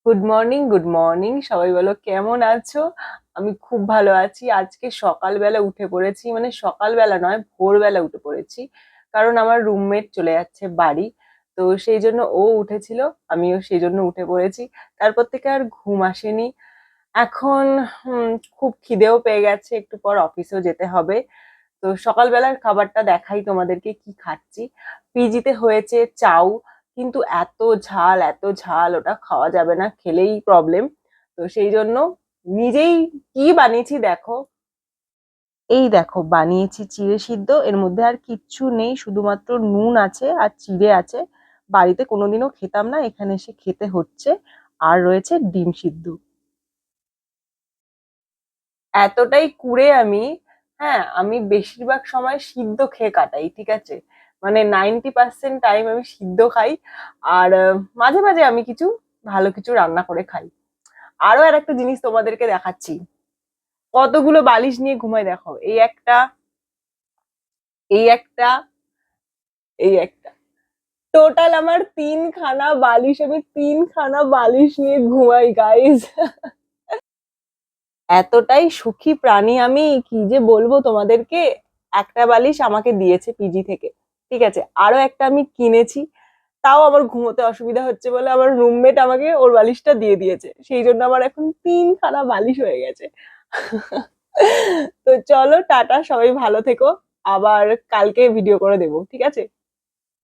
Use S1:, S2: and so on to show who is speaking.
S1: Good morning, good morning. সবাই বলো কেমন আছো? আমি খুব ভালো আছি। আজকে সকালবেলা উঠে পড়েছি, মানে সকালবেলা নয়, ভোরবেলা উঠে পড়েছি। কারণ আমার রুমমেট চলে যাচ্ছে বাড়ি। তো সেই জন্য ও উঠেছিল, আমিও সেই জন্য উঠে পড়েছি। তারপর থেকে আর ঘুম আসেনি। এখন খুব খিদেও পেয়ে গেছে, একটু পর অফিসেও যেতে হবে। তো সকালবেলার খাবারটা দেখাই তোমাদেরকে কি খাচ্ছি। পিজিতে হয়েছে চাউ, কিন্তু এত ঝাল এত ঝাল, ওটা খাওয়া যাবে না, খেলেই প্রবলেম। তো সেই জন্য নিজেই কি বানিয়েছি দেখো। এই দেখো, বানিয়েছি চিড়ে সিদ্ধ, এর মধ্যে আর কিচ্ছু নেই, শুধুমাত্র নুন আছে আর চিড়ে আছে। বাড়িতে কোনোদিনও খেতাম না, এখানে এসে খেতে হচ্ছে। আর রয়েছে ডিম সিদ্ধ। এতটাই কুড়ে আমি। হ্যাঁ, আমি বেশিরভাগ সময় সিদ্ধ খেয়ে কাটাই, ঠিক আছে। মানে 90% টাইম আমি সিদ্ধ খাই। আর মাঝে মাঝে আমি কিছু ভালো কিছু রান্না করে খাই। আরো আর একটা জিনিস তোমাদেরকে দেখাচ্ছি। কতগুলো বালিশ নিয়ে ঘুমাই দেখো, এই একটা, এই একটা, এই একটা। টোটাল আমার তিনখানা বালিশ, আমি তিনখানা বালিশ নিয়ে ঘুমাই গাইজ। এতটাই সুখী প্রাণী আমি, কি যে বলবো তোমাদেরকে। একটা বালিশ আমাকে দিয়েছে পিজি থেকে, ঠিক আছে, আরো একটা আমি কিনেছি। তাও আমার ঘুমোতে অসুবিধা হচ্ছে বলে আমার রুমমেট আমাকে ওর বালিশটা দিয়ে দিয়েছে, সেই জন্য আমার এখন তিনখানা বালিশ হয়ে গেছে। তো চলো টাটা, সবাই ভালো থেকো। আবার কালকে ভিডিও করে দেবো, ঠিক আছে।